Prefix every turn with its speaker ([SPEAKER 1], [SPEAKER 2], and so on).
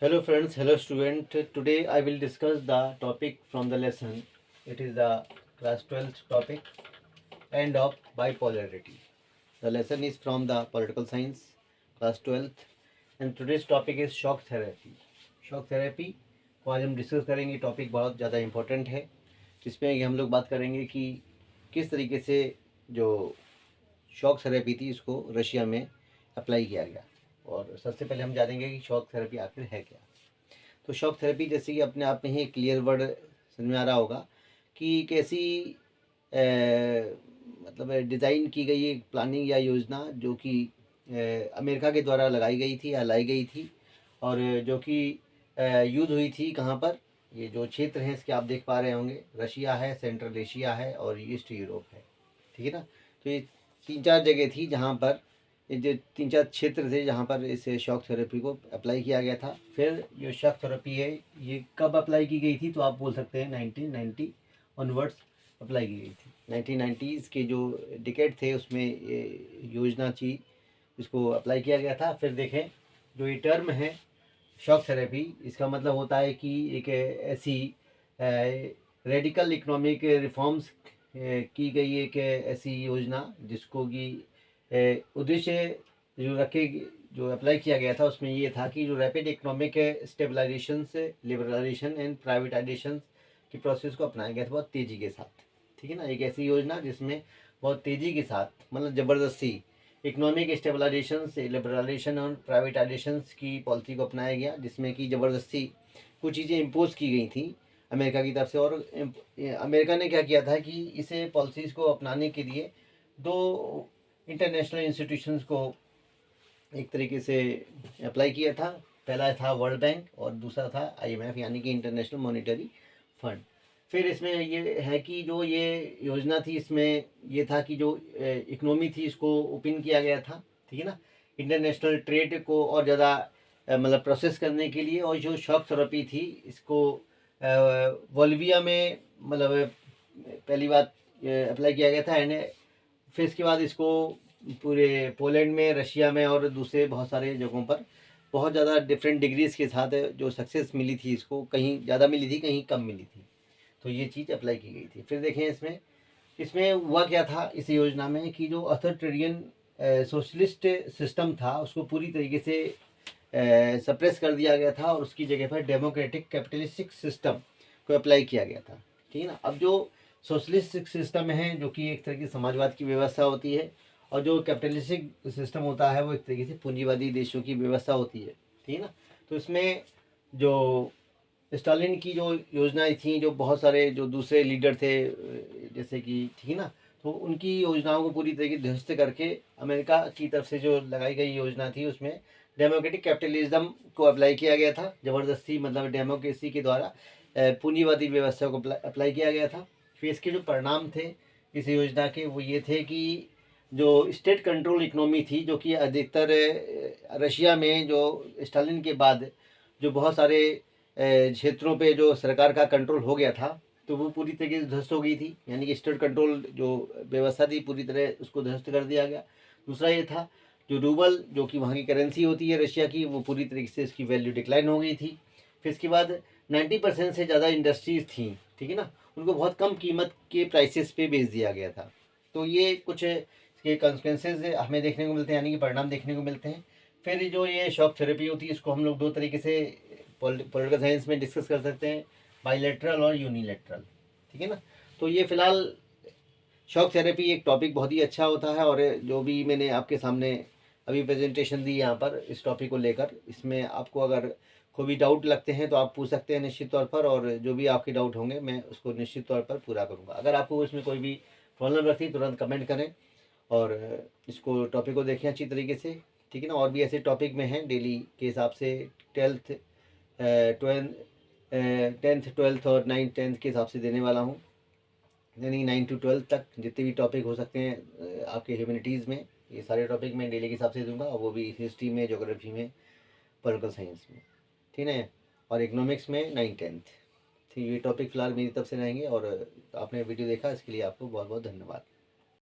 [SPEAKER 1] Hello friends, hello student. Today I will discuss the topic from the lesson. It is the class 12th topic, end of bipolarity. The lesson is from the political science class 12th and today's topic is shock therapy. Shock therapy को आज हम discuss करेंगे. Topic बहुत ज़्यादा important है. इसमें हम लोग बात करेंगे कि किस तरीके से जो शॉक थेरेपी थी इसको रशिया में अप्लाई किया गया. और सबसे पहले हम जानेंगे कि शॉक थेरेपी आखिर है क्या. तो शॉक थेरेपी जैसे कि अपने आप में ही क्लियर वर्ड समझ में आ रहा होगा कि कैसी मतलब डिज़ाइन की गई एक प्लानिंग या योजना जो कि अमेरिका के द्वारा लगाई गई थी या लाई गई थी और जो कि यूज़ हुई थी कहाँ पर. ये जो क्षेत्र हैं इसके आप देख पा रहे होंगे, रशिया है, सेंट्रल एशिया है और ईस्ट यूरोप है. ठीक है ना. तो ये 3-4 जगह थी जहाँ पर ये जो 3-4 क्षेत्र थे जहाँ पर इस शॉक थेरेपी को अप्लाई किया गया था. फिर ये शॉक थेरेपी है ये कब अप्लाई की गई थी, तो आप बोल सकते हैं 1990 ऑनवर्ड्स अप्लाई की गई थी. 1990s के जो डिकेड थे उसमें ये योजना थी, इसको अप्लाई किया गया था. फिर देखें जो ये टर्म है शॉक थेरेपी, इसका मतलब होता है कि एक ऐसी रेडिकल इकोनॉमिक रिफॉर्म्स की गई एक ऐसी योजना जिसको कि उद्देश्य जो रखे जो अप्लाई किया गया था उसमें ये था कि जो रैपिड इकोनॉमिक स्टेबलाइजेशन से लिबरलाइजेशन एंड प्राइवेटाइजेशन की प्रोसेस को अपनाया गया था बहुत तेज़ी के साथ. ठीक है ना. एक ऐसी योजना जिसमें बहुत तेज़ी के साथ मतलब ज़बरदस्ती इकोनॉमिक स्टेबलाइजेशन से लिबरलाइजेशन और प्राइवेटाइजेशन की पॉलिसी को अपनाया गया, जिसमें कि ज़बरदस्ती कुछ चीज़ें इम्पोज की गई थी अमेरिका की तरफ से. और अमेरिका ने क्या किया था कि इसे पॉलिसीज़ को अपनाने के लिए दो इंटरनेशनल इंस्टीट्यूशंस को एक तरीके से अप्लाई किया था. पहला था वर्ल्ड बैंक और दूसरा था IMF यानी कि इंटरनेशनल मॉनेटरी फंड. फिर इसमें ये है कि जो ये योजना थी इसमें ये था कि जो इकनॉमी थी इसको ओपन किया गया था. ठीक है ना. इंटरनेशनल ट्रेड को और ज़्यादा मतलब प्रोसेस करने के लिए. और जो शॉक थेरेपी थी इसको बोलिविया में मतलब पहली बार अप्लाई किया गया था. एंड फिर इसके बाद इसको पूरे पोलैंड में, रशिया में और दूसरे बहुत सारे जगहों पर बहुत ज़्यादा डिफरेंट डिग्रीज़ के साथ जो सक्सेस मिली थी इसको, कहीं ज़्यादा मिली थी कहीं कम मिली थी. तो ये चीज़ अप्लाई की गई थी. फिर देखें इसमें इसमें हुआ क्या था इस योजना में कि जो अथॉरिटेरियन सोशलिस्ट सिस्टम था उसको पूरी तरीके से सप्रेस कर दिया गया था और उसकी जगह पर डेमोक्रेटिक कैपिटलिस्टिक सिस्टम को अप्लाई किया गया था. ठीक है ना. अब जो सोशलिस्टिक सिस्टम है जो कि एक तरह की समाजवाद की व्यवस्था होती है और जो कैपिटलिस्टिक सिस्टम होता है वो एक तरीके से पूंजीवादी देशों की व्यवस्था होती है. ठीक है ना. तो इसमें जो स्टालिन की जो योजनाएं थी, जो बहुत सारे जो दूसरे लीडर थे जैसे कि, ठीक है ना, तो उनकी योजनाओं को पूरी तरीके से ध्वस्त करके अमेरिका की तरफ से जो लगाई गई योजना थी उसमें डेमोक्रेटिक कैपिटलिज्म को अप्लाई किया गया था. ज़बरदस्ती मतलब डेमोक्रेसी के द्वारा पूंजीवादी व्यवस्था को अप्लाई किया गया था. फिर इसके जो परिणाम थे इस योजना के वो ये थे कि जो स्टेट कंट्रोल इकोनॉमी थी जो कि अधिकतर रशिया में जो स्टालिन के बाद जो बहुत सारे क्षेत्रों पे जो सरकार का कंट्रोल हो गया था तो वो पूरी तरीके से ध्वस्त हो गई थी. यानी कि स्टेट कंट्रोल जो व्यवस्था थी पूरी तरह उसको ध्वस्त कर दिया गया. दूसरा ये था जो रूबल जो कि वहाँ की करेंसी होती है रशिया की, वो पूरी तरीके से इसकी वैल्यू डिक्लाइन हो गई थी. फिर इसके बाद 90% से ज़्यादा इंडस्ट्रीज़ थी, ठीक है ना, उनको बहुत कम कीमत के प्राइसेस पे बेच दिया गया था. तो ये कुछ इसके कॉन्सिक्वेंसेज हमें देखने को मिलते हैं, यानी कि परिणाम देखने को मिलते हैं. फिर जो ये शॉक थेरेपी होती है इसको हम लोग दो तरीके से पॉलिटिकल साइंस में डिस्कस कर सकते हैं, बाइलेटरल और यूनिलेटरल. ठीक है ना. तो ये फिलहाल शॉक थेरेपी एक टॉपिक बहुत ही अच्छा होता है और जो भी मैंने आपके सामने अभी प्रेजेंटेशन दी यहाँ पर इस टॉपिक को लेकर, इसमें आपको अगर कोई भी डाउट लगते हैं तो आप पूछ सकते हैं निश्चित तौर पर. और जो भी आपके डाउट होंगे मैं उसको निश्चित तौर पर पूरा करूँगा. अगर आपको इसमें कोई भी प्रॉब्लम लगती है तुरंत कमेंट करें और इसको टॉपिक को देखें अच्छी तरीके से. ठीक है ना. और भी ऐसे टॉपिक में हैं डेली के हिसाब से 10th 12th और 9th 10th के हिसाब से देने वाला हूँ. यानी 9 to 12 तक जितने भी टॉपिक हो सकते हैं आपके ह्यूमैनिटीज़ में, ये सारे टॉपिक मैं डेली के हिसाब से दूंगा. और वो भी हिस्ट्री में, ज्योग्राफी में, पॉलिटिकल साइंस में. ठीक है. और इकोनॉमिक्स में 9th 10th. ठीक, ये टॉपिक फ़िलहाल मेरी तरफ से रहेंगे. और आपने वीडियो देखा इसके लिए आपको बहुत बहुत धन्यवाद.